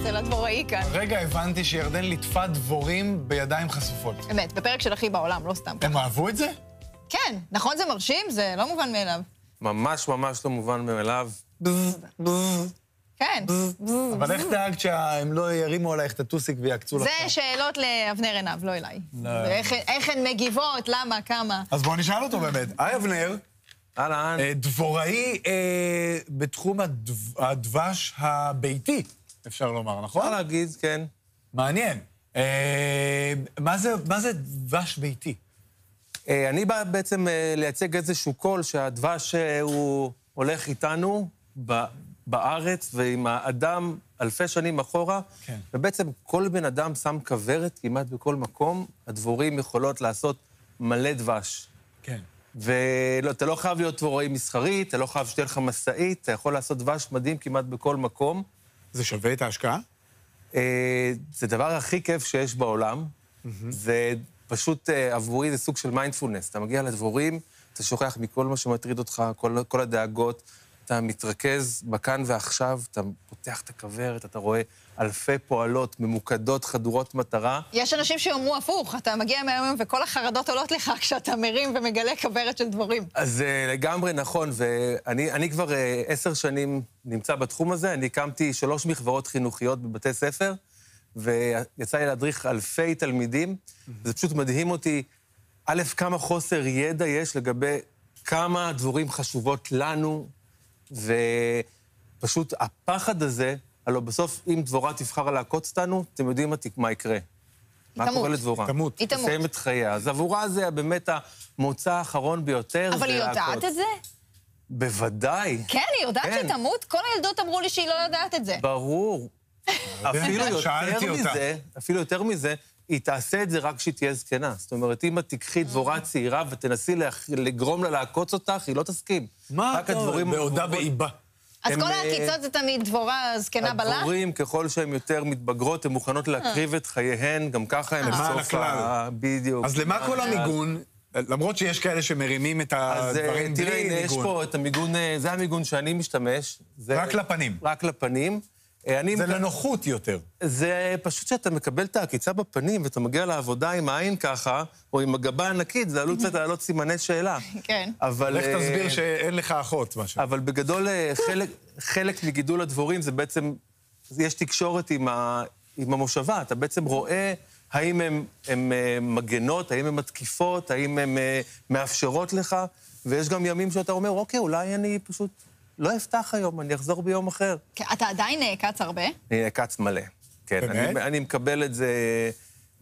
אצל הדבוראי כאן. רגע, הבנתי שירדן ליטפה דבורים בידיים חשופות. באמת, בפרק של הכי בעולם, לא סתם. הם אהבו את זה? כן, נכון זה מרשים? זה לא מובן מאליו. ממש ממש לא מובן מאליו. כן. אבל איך דאגת שהם לא ירימו עלייך את הטוסיק ויעקצו לך? זה שאלות לאבנר עיניו, לא אליי. לא. ואיך הן מגיבות, למה, כמה. אז בואו נשאל אותו באמת. היי אבנר, אהלן. דבוראי בתחום הדבש הביתי, אפשר לומר, נכון? אפשר להגיד, כן. מעניין. מה זה דבש ביתי? אני בא בעצם לייצג איזשהו קול שהדבש הוא הולך איתנו בארץ ועם האדם אלפי שנים אחורה, כן. ובעצם כל בן אדם שם כוורת כמעט בכל מקום, הדבורים יכולות לעשות מלא דבש. כן. ואתה לא חייב להיות דבוראי מסחרי, אתה לא חייב שתהיה לך מסעית, אתה יכול לעשות דבש מדהים כמעט בכל מקום. זה שווה את ההשקעה? זה הדבר הכי כיף שיש בעולם. זה פשוט, עבורי זה סוג של מיינדפולנס. אתה מגיע לדבורים, אתה שוכח מכל מה שמטריד אותך, כל הדאגות, אתה מתרכז בכאן ועכשיו, אתה פותח את הכוורת, אתה רואה אלפי פועלות, ממוקדות, חדורות מטרה. יש אנשים שאומרו הפוך, אתה מגיע מהיום וכל החרדות עולות לך כשאתה מרים ומגלה כוורת של דבורים. אז זה לגמרי נכון, ואני כבר 10 שנים נמצא בתחום הזה, אני הקמתי 3 מכוורות חינוכיות בבתי ספר, ויצא לי להדריך אלפי תלמידים, וזה פשוט מדהים אותי, א', כמה חוסר ידע יש לגבי כמה דבורים חשובות לנו, ופשוט הפחד הזה, הלוא בסוף אם דבורה תבחר לעקוץ אותנו, אתם יודעים מה יקרה. מה קורה לדבורה? תמות. היא תמות. תסיים את חייה. אז עבורה זה באמת המוצא האחרון ביותר. אבל היא יודעת את זה? בוודאי. כן, היא יודעת כן. שהיא תמות? כל הילדות אמרו לי שהיא לא יודעת את זה. ברור. אפילו יותר מזה, היא תעשה את זה רק כשהיא תהיה זקנה. זאת אומרת, אם את תיקחי דבורה צעירה ותנסי לגרום לה לעקוץ אותך, היא לא תסכים. מה אתה בעודה באיבה? אז כל העקיצות זה תמיד דבורה זקנה בלה? הדבורים, ככל שהן יותר מתבגרות, הן מוכנות להקריב את חייהן, גם ככה הן למען בסוף הכלל. בדיוק. אז למה כל המיגון? למרות שיש כאלה שמרימים את הדברים תראה, בלי יש מיגון. פה את המיגון, זה המיגון שאני משתמש. רק לפנים. רק לפנים. זה לנוחות יותר. זה פשוט שאתה מקבל את העקיצה בפנים, ואתה מגיע לעבודה עם העין ככה, או עם הגבה ענקית, זה עלול קצת להעלות סימני שאלה. כן. לך תסביר שאין לך אחות, משהו. אבל בגדול, חלק מגידול הדבורים זה בעצם, יש תקשורת עם המושבה. אתה בעצם רואה האם הן מגנות, האם הן מתקיפות, האם הן מאפשרות לך, ויש גם ימים שאתה אומר, אוקיי, אולי אני פשוט לא אפתח היום, אני אחזור ביום אחר. אתה עדיין נעקץ הרבה? אני נעקץ מלא. כן, באמת? אני מקבל את זה,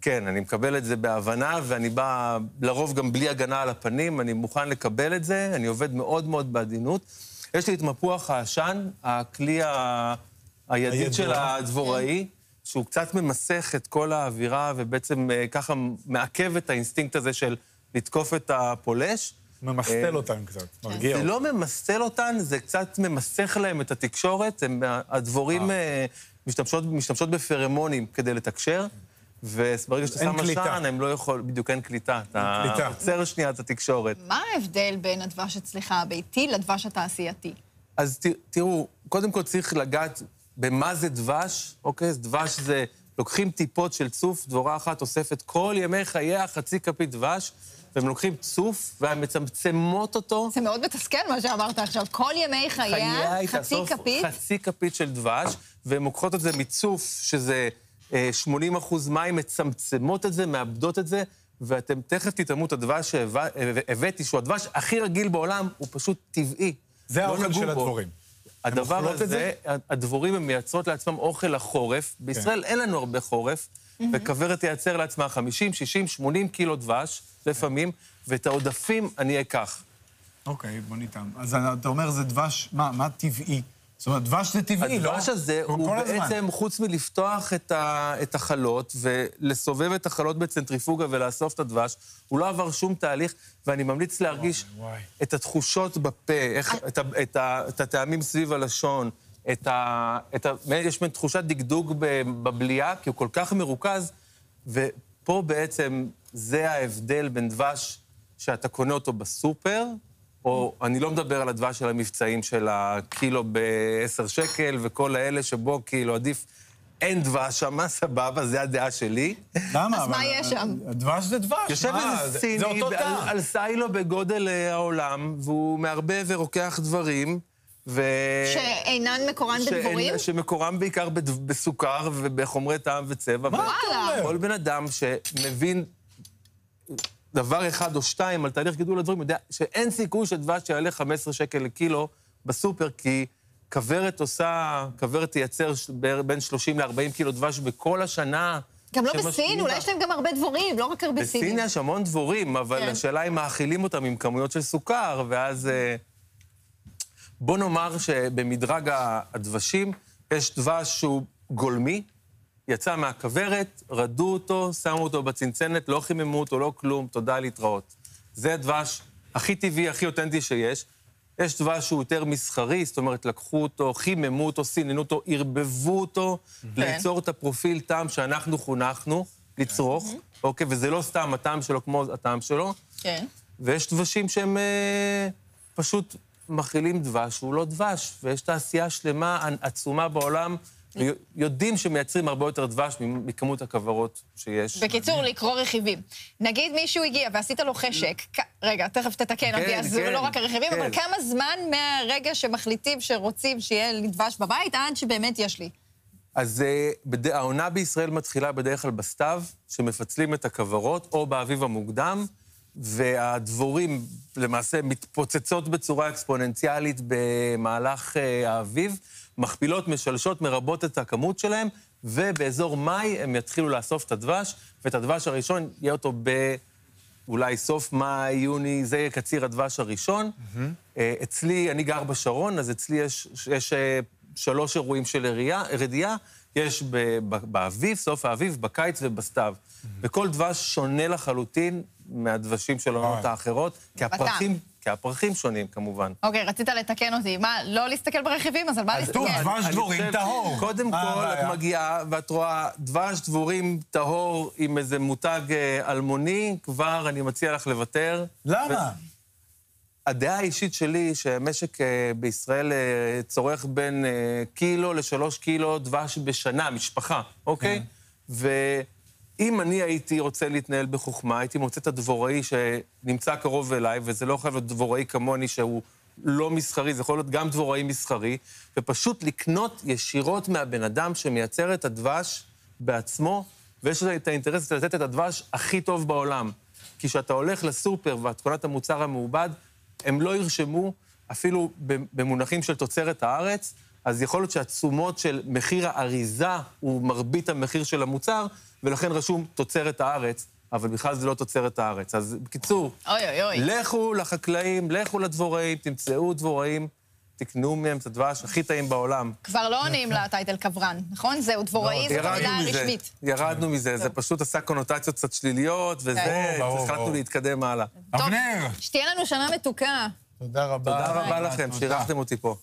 כן, אני מקבל את זה בהבנה, ואני בא לרוב גם בלי הגנה על הפנים, אני מוכן לקבל את זה, אני עובד מאוד מאוד בעדינות. יש לי את מפוח העשן, הכלי הידיד של הדבוראי, שהוא קצת ממסך את כל האווירה, ובעצם ככה מעכב את האינסטינקט הזה של לתקוף את הפולש. ממסטל אותן קצת, מרגיע. זה לא ממסטל אותן, זה קצת ממסך להם את התקשורת. הדבורים משתמשות בפרמונים כדי לתקשר, וברגע שאתה שם עשן, הם לא יכולים, בדיוק אין קליטה. אתה עוצר שנייה את התקשורת. מה ההבדל בין הדבש אצלך הביתי לדבש התעשייתי? אז תראו, קודם כל צריך לגעת במה זה דבש, אוקיי? דבש זה, לוקחים טיפות של צוף, דבורה אחת אוספת כל ימי חייה חצי כפית דבש, והם לוקחים צוף והן מצמצמות אותו. זה מאוד מתסכל מה שאמרת עכשיו. כל ימי חייה, חצי כפית. חצי כפית של דבש, והן לוקחות את זה מצוף, שזה 80% מים, מצמצמות את זה, מאבדות את זה, ואתם תכף תטעמו את הדבש שהבאתי, שהוא הדבש הכי רגיל בעולם, הוא פשוט טבעי. זה האוכל של הדבורים. הדבר הזה, הדבורים הם מייצרות לעצמם אוכל לחורף. בישראל אין לנו הרבה חורף, וכוורת תייצר לעצמה 50, 60, 80 קילו דבש, לפעמים, ואת העודפים אני אקח. אוקיי, בוא ניתן. אז אתה אומר, זה דבש, מה טבעי? זאת אומרת, דבש זה טבעי, לא? הדבש הזה הוא בעצם, חוץ מלפתוח את החלות, ולסובב את החלות בצנטריפוגה ולאסוף את הדבש, הוא לא עבר שום תהליך, ואני ממליץ להרגיש את התחושות בפה, את הטעמים סביב הלשון, יש מין תחושת דגדוג בבליעה, כי הוא כל כך מרוכז, ופה בעצם זה ההבדל בין דבש שאתה קונה אותו בסופר, או אני לא מדבר על הדבש של המבצעים של הקילו ב10 שקל, וכל האלה שבו כאילו עדיף אין דבש שמה, סבבה, זה הדעה שלי. למה? אז מה יש שם? דבש זה דבש. יושב מה? איזה זה סיני אותו טעם. על סיילו בגודל העולם, והוא מערבב ורוקח דברים, שאינן מקורן בדבורים? שמקורם בעיקר בסוכר ובחומרי טעם וצבע. מה אתה אומר? כל בן אדם שמבין דבר אחד או שתיים על תהליך גידול הדברים, יודע שאין סיכוי שדבש יעלה 15 שקל לקילו בסופר, כי כוורת תייצר בין 30 ל-40 קילו דבש בכל השנה. גם לא בסין, אולי יש להם גם הרבה דבורים, לא רק הרבה סינים. בסין יש המון דבורים, אבל השאלה היא מאכילים אותם עם כמויות של סוכר, ואז בוא נאמר שבמדרג הדבשים יש דבש שהוא גולמי, יצא מהכוורת, רדו אותו, שמו אותו בצנצנת, לא חיממו אותו, לא כלום, תודה להתראות. זה הדבש הכי טבעי, הכי אותנטי שיש. יש דבש שהוא יותר מסחרי, זאת אומרת, לקחו אותו, חיממו אותו, סיננו אותו, ערבבו אותו, ליצור את הפרופיל טעם שאנחנו חונכנו לצרוך, אוקיי? וזה לא סתם הטעם שלו כמו הטעם שלו. כן. ויש דבשים שהם פשוט מכילים דבש, הוא לא דבש, ויש תעשייה שלמה, עצומה בעולם, ויודעים שמייצרים הרבה יותר דבש מכמות הכוורות שיש. בקיצור, לקרוא רכיבים. נגיד מישהו הגיע ועשית לו חשק, רגע, תכף תתקן אותי, אז זה לא רק הרכיבים, אבל כמה זמן מהרגע שמחליטים שרוצים שיהיה לי דבש בבית, עד שבאמת יש לי? אז העונה בישראל מתחילה בדרך כלל בסתיו, שמפצלים את הכוורות, או באביב המוקדם, והדבורים למעשה מתפוצצות בצורה אקספוננציאלית במהלך האביב, מכפילות, משלשות, מרבות את הכמות שלהם, ובאזור מאי הם יתחילו לאסוף את הדבש, ואת הדבש הראשון יהיה אותו אולי סוף מאי, יוני, זה יהיה קציר הדבש הראשון. אצלי, אני גר בשרון, אז אצלי יש 3 אירועים של רדיעה, יש באביב, סוף האביב, בקיץ ובסתיו. וכל דבש שונה לחלוטין מהדבשים של העונות האחרות, כי הפרחים שונים, כמובן. אוקיי, רצית לתקן אותי. מה, לא להסתכל ברכיבים? אז על מה להסתכל? דבש דבורים טהור. קודם כל, את מגיעה ואת רואה דבש דבורים טהור עם איזה מותג אלמוני, כבר אני מציע לך לוותר. למה? הדעה האישית שלי שהמשק בישראל צורך בין קילו ל3 קילו דבש בשנה, משפחה, אוקיי? ואם אני הייתי רוצה להתנהל בחוכמה, הייתי מוצא את הדבוראי שנמצא קרוב אליי, וזה לא חייב להיות דבוראי כמוני שהוא לא מסחרי, זה יכול להיות גם דבוראי מסחרי, ופשוט לקנות ישירות מהבן אדם שמייצר את הדבש בעצמו, ויש את האינטרס לתת את הדבש הכי טוב בעולם. כי כשאתה הולך לסופר ואת קונה את המוצר המעובד, הם לא ירשמו, אפילו במונחים של תוצרת הארץ, אז יכול להיות שהתשומות של מחיר האריזה הוא מרבית המחיר של המוצר, ולכן רשום תוצרת הארץ, אבל בכלל זה לא תוצרת הארץ. אז בקיצור, לכו לחקלאים, לכו לדבוראים, תמצאו דבוראים, תקנו מהם את הדבש הכי טעים בעולם. כבר לא עונים לטייטל קברן, נכון? זהו, דבוראי זאת המילה הרשמית. ירדנו מזה, זה פשוט עשה קונוטציות קצת שליליות, וזה, החלטנו להתקדם הלאה. אבנר! שתהיה לנו שנה מתוקה. תודה רבה. תודה רבה לכם, שאירחתם אותי פה.